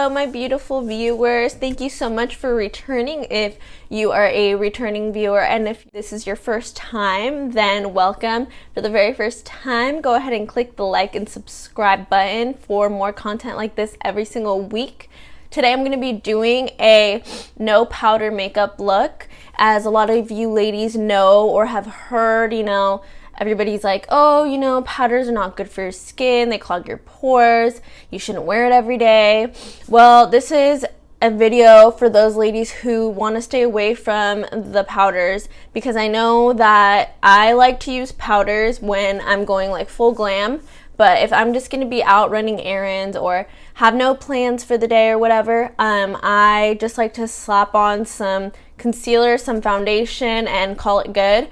Hello, my beautiful viewers. Thank you so much for returning. If you are a returning viewer and if this is your first time, then welcome. For the very first time, go ahead and click the like and subscribe button for more content like this every single week. Today I'm going to be doing a no powder makeup look. As a lot of you ladies know or have heard, everybody's like, oh, powders are not good for your skin. They clog your pores. You shouldn't wear it every day. Well, this is a video for those ladies who want to stay away from the powders, because I know that I like to use powders when I'm going like full glam. But if I'm just going to be out running errands or have no plans for the day or whatever, I just like to slap on some concealer, some foundation, and call it good.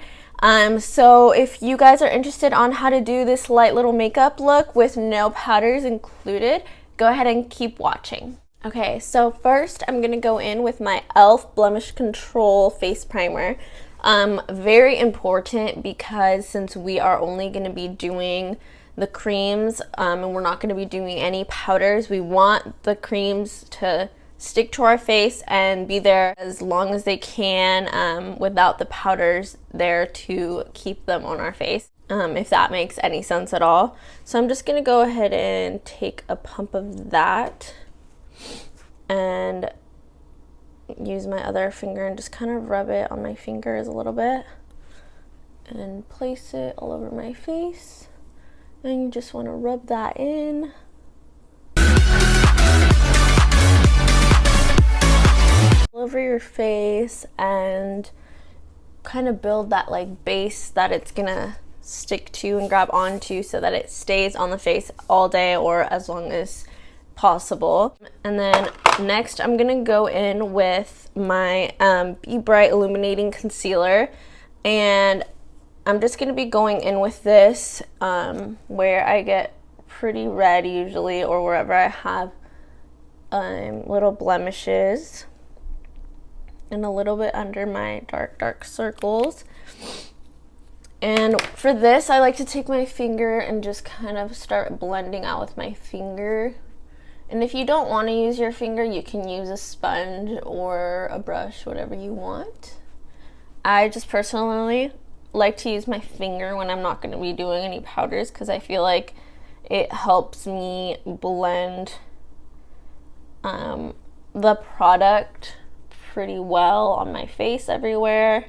So if you guys are interested on how to do this light little makeup look with no powders included, go ahead and keep watching. Okay, so first I'm going to go in with my e.l.f. Blemish Control Face Primer. Very important, because since we are only going to be doing the creams and we're not going to be doing any powders, we want the creams to stick to our face and be there as long as they can without the powders there to keep them on our face, if that makes any sense at all. So I'm just going to go ahead and take a pump of that and use my other finger and just kind of rub it on my fingers a little bit and place it all over my face. And you just want to rub that in. Over your face and kind of build that like base that it's gonna stick to and grab onto, so that it stays on the face all day or as long as possible. And then next I'm gonna go in with my Be Bright Illuminating Concealer, and I'm just gonna be going in with this where I get pretty red usually, or wherever I have little blemishes, and a little bit under my dark circles. And for this, I like to take my finger and just kind of start blending out with my finger. And if you don't want to use your finger, you can use a sponge or a brush, whatever you want. I just personally like to use my finger when I'm not going to be doing any powders, because I feel like it helps me blend the product pretty well on my face everywhere.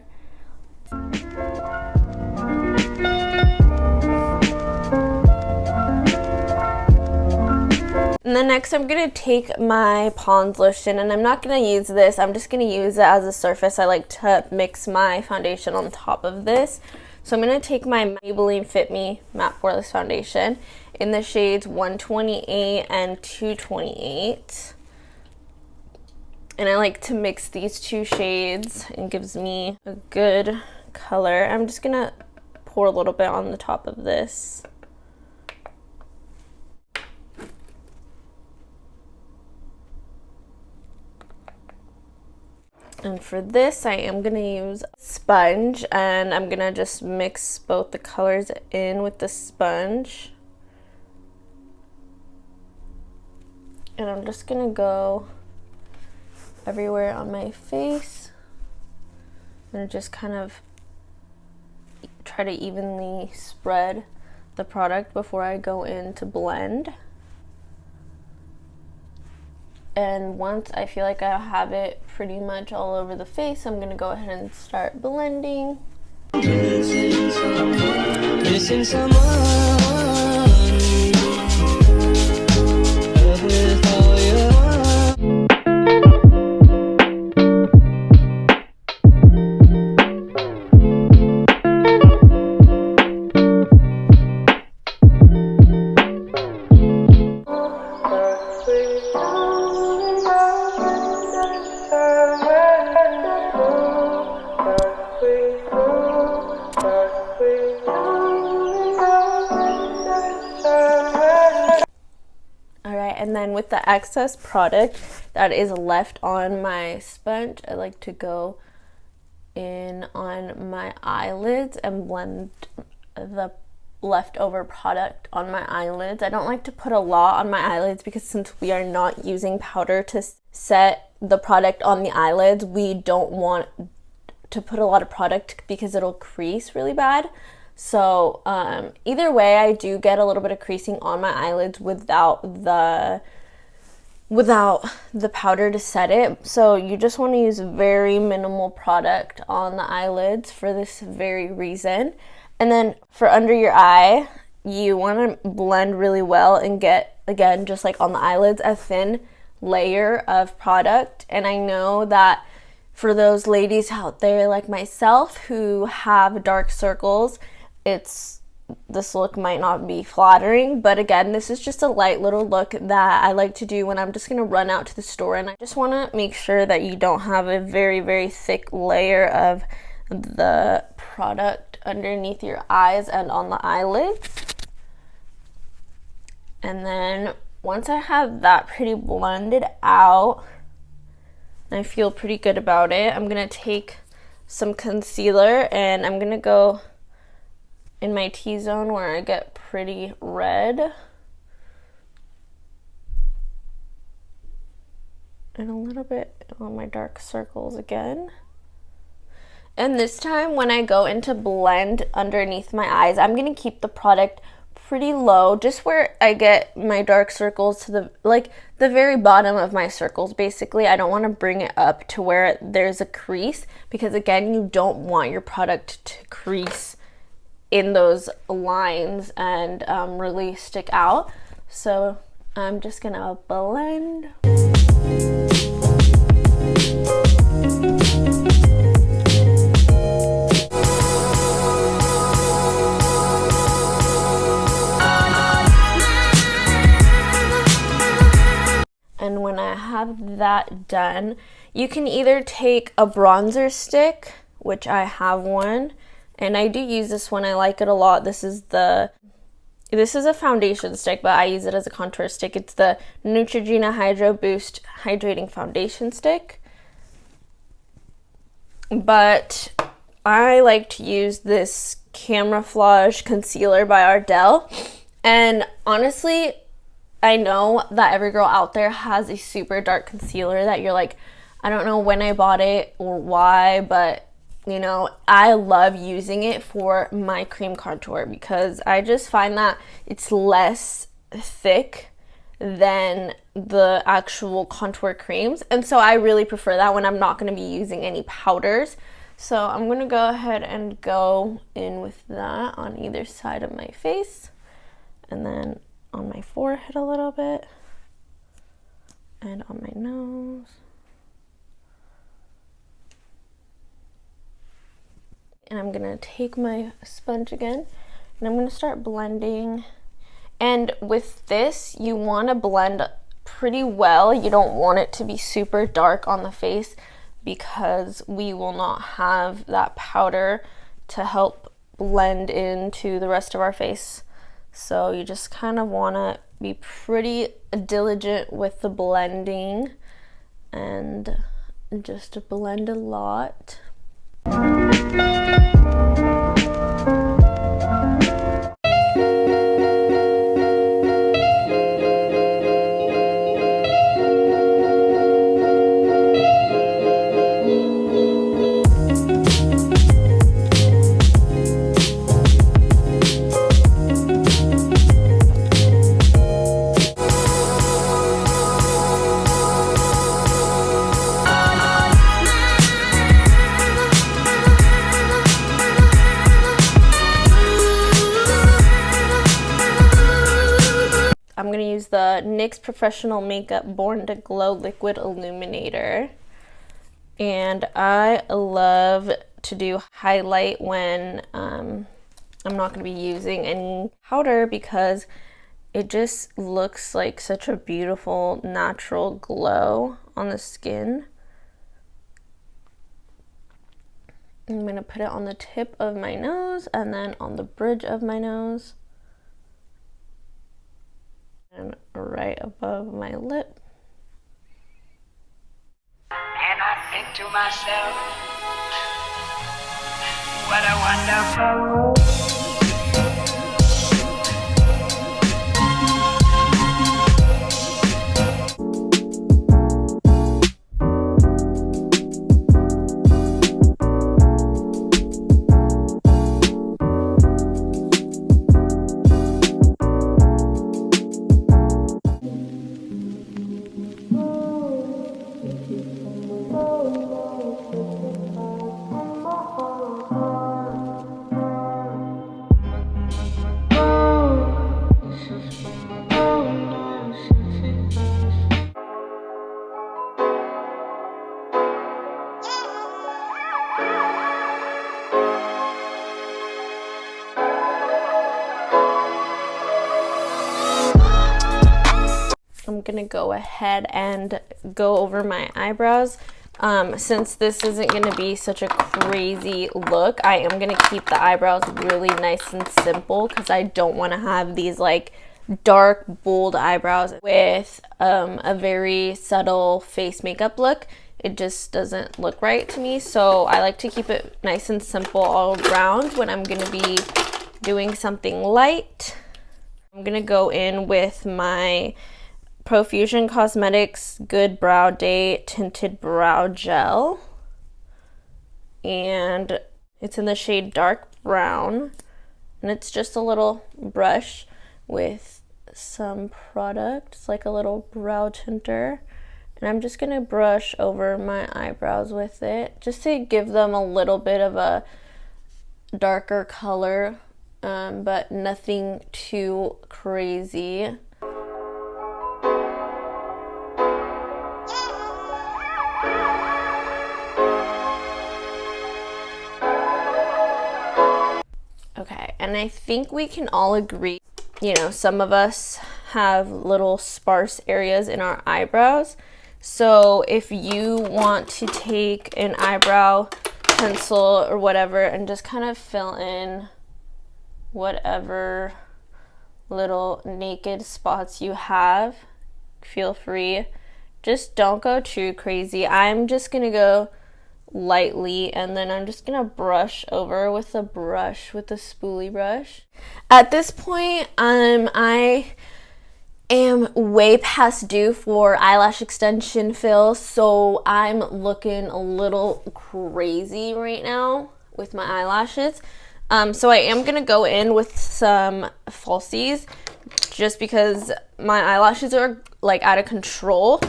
And then next I'm going to take my Pond's lotion, and I'm not going to use this. I'm just going to use it as a surface. I like to mix my foundation on top of this. So I'm going to take my Maybelline Fit Me Matte Poreless Foundation in the shades 128 and 228. And I like to mix these two shades. It gives me a good color. I'm just gonna pour a little bit on the top of this. And for this, I am gonna use a sponge, and I'm gonna just mix both the colors in with the sponge. And I'm just gonna go everywhere on my face and just kind of try to evenly spread the product before I go in to blend. And once I feel like I have it pretty much all over the face, I'm gonna go ahead and start blending. Missing someone. And then with the excess product that is left on my sponge, I like to go in on my eyelids and blend the leftover product on my eyelids. I don't like to put a lot on my eyelids because since we are not using powder to set the product on the eyelids, we don't want to put a lot of product because it'll crease really bad. So either way, I do get a little bit of creasing on my eyelids without the powder to set it. So you just want to use very minimal product on the eyelids for this very reason. And then for under your eye, you want to blend really well and get, again, just like on the eyelids, a thin layer of product. And I know that for those ladies out there like myself who have dark circles, this look might not be flattering, but again, this is just a light little look that I like to do when I'm just going to run out to the store, and I just want to make sure that you don't have a very, very thick layer of the product underneath your eyes and on the eyelids. And then once I have that pretty blended out, I feel pretty good about it, I'm going to take some concealer and I'm going to go in my T-zone where I get pretty red. And a little bit on my dark circles again. And this time when I go into blend underneath my eyes, I'm going to keep the product pretty low, just where I get my dark circles to the very bottom of my circles basically. I don't want to bring it up to where there's a crease because again, you don't want your product to crease in those lines and really stick out. So I'm just gonna blend. And when I have that done, you can either take a bronzer stick, which I have one, and I do use this one. I like it a lot. This is a foundation stick, but I use it as a contour stick. It's the Neutrogena Hydro Boost Hydrating Foundation Stick. But I like to use this Camouflage Concealer by Ardell. And honestly, I know that every girl out there has a super dark concealer that you're like, I don't know when I bought it or why, but you know, I love using it for my cream contour because I just find that it's less thick than the actual contour creams. And so I really prefer that when I'm not going to be using any powders. So I'm going to go ahead and go in with that on either side of my face. And then on my forehead a little bit. And on my nose. And I'm gonna take my sponge again and I'm gonna start blending. And with this, you wanna blend pretty well. You don't want it to be super dark on the face because we will not have that powder to help blend into the rest of our face. So you just kind of wanna be pretty diligent with the blending and just blend a lot. I'm going to use the NYX Professional Makeup Born to Glow Liquid Illuminator. And I love to do highlight when I'm not going to be using any powder because it just looks like such a beautiful natural glow on the skin. I'm going to put it on the tip of my nose and then on the bridge of my nose. And right above my lip. And I think to myself, what a wonderful world. I'm gonna go ahead and go over my eyebrows. Since this isn't gonna be such a crazy look, I am gonna keep the eyebrows really nice and simple because I don't want to have these like dark, bold eyebrows with a very subtle face makeup look. It just doesn't look right to me, so I like to keep it nice and simple all around when I'm gonna be doing something light. I'm gonna go in with my Profusion Cosmetics Good Brow Day Tinted Brow Gel, and it's in the shade Dark Brown, and it's just a little brush with some product. It's like a little brow tinter, and I'm just gonna brush over my eyebrows with it just to give them a little bit of a darker color, but nothing too crazy. Okay, and I think we can all agree, you know, some of us have little sparse areas in our eyebrows. So if you want to take an eyebrow pencil or whatever and just kind of fill in whatever little naked spots you have, feel free. Just don't go too crazy. I'm just gonna go lightly, and then I'm just gonna brush over with a brush, with a spoolie brush. At this point, I am way past due for eyelash extension fill, so I'm looking a little crazy right now with my eyelashes. So I am gonna go in with some falsies just because my eyelashes are like out of control.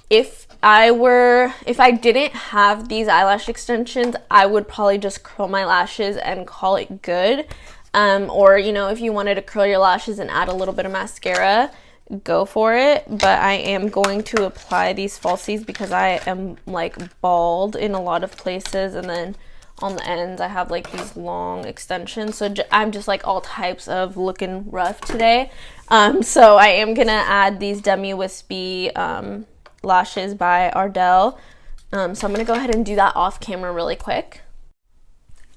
If I didn't have these eyelash extensions, I would probably just curl my lashes and call it good. Or, you know, if you wanted to curl your lashes and add a little bit of mascara, go for it. But I am going to apply these falsies because I am like bald in a lot of places, and then on the ends I have like these long extensions, so I'm just like all types of looking rough today. So I am gonna add these Demi Wispy lashes by Ardell. So I'm gonna go ahead and do that off camera really quick.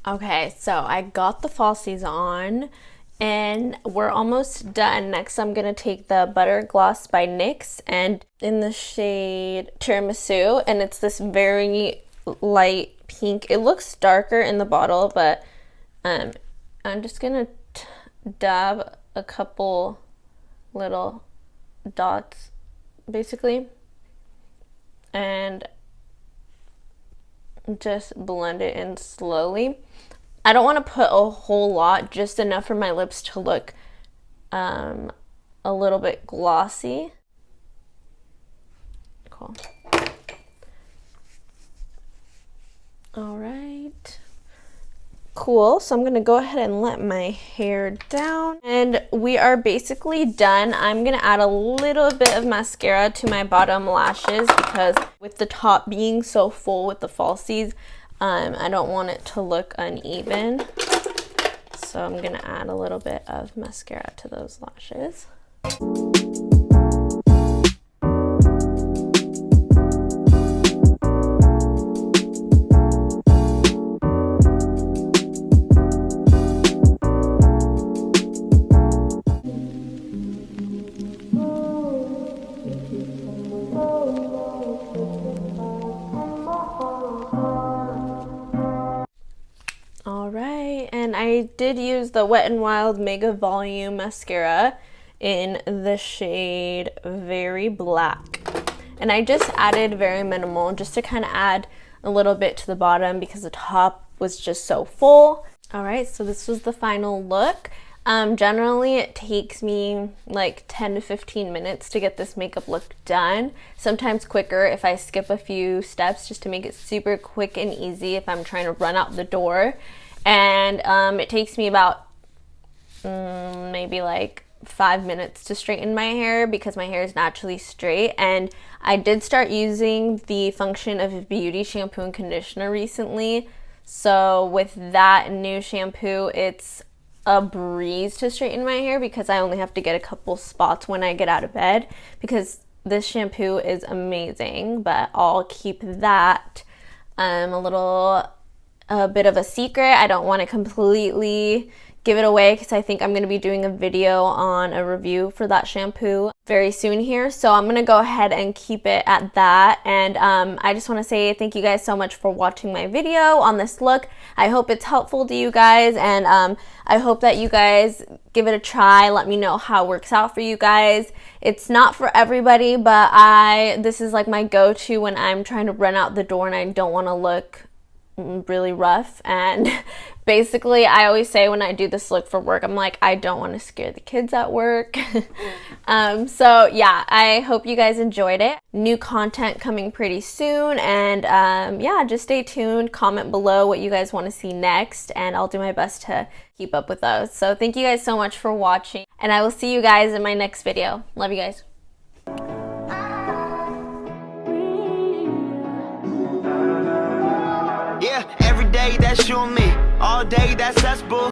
Okay, so I got the falsies on and we're almost done. Next I'm gonna take the Butter Gloss by NYX, and in the shade Tiramisu, and it's this very light pink. It looks darker in the bottle, but I'm just gonna dab a couple little dots basically and just blend it in slowly. I don't want to put a whole lot, just enough for my lips to look a little bit glossy. Cool. All right. Cool, so I'm gonna go ahead and let my hair down, and we are basically done. I'm gonna add a little bit of mascara to my bottom lashes because with the top being so full with the falsies, I don't want it to look uneven. So I'm gonna add a little bit of mascara to those lashes. Alright, and I did use the Wet n Wild Mega Volume Mascara in the shade Very Black. And I just added very minimal just to kind of add a little bit to the bottom because the top was just so full. Alright, so this was the final look. Generally it takes me like 10 to 15 minutes to get this makeup look done. Sometimes quicker if I skip a few steps just to make it super quick and easy if I'm trying to run out the door. And it takes me about maybe like 5 minutes to straighten my hair because my hair is naturally straight. And I did start using the Function of Beauty shampoo and conditioner recently. So with that new shampoo, it's a breeze to straighten my hair because I only have to get a couple spots when I get out of bed, because this shampoo is amazing, but I'll keep that a bit of a secret. I don't want to completely give it away because I think I'm going to be doing a video on a review for that shampoo very soon here. So I'm going to go ahead and keep it at that. And I just want to say thank you guys so much for watching my video on this look. I hope it's helpful to you guys, and I hope that you guys give it a try. Let me know how it works out for you guys. It's not for everybody, but this is like my go-to when I'm trying to run out the door and I don't want to look really rough. And basically I always say when I do this look for work, I'm like, I don't want to scare the kids at work. So yeah, I hope you guys enjoyed it. New content coming pretty soon, and yeah, just stay tuned. Comment below what you guys want to see next, and I'll do my best to keep up with those. So thank you guys so much for watching, and I will see you guys in my next video. Love you guys. Yeah, every day that's you and me. All day that's us, boo.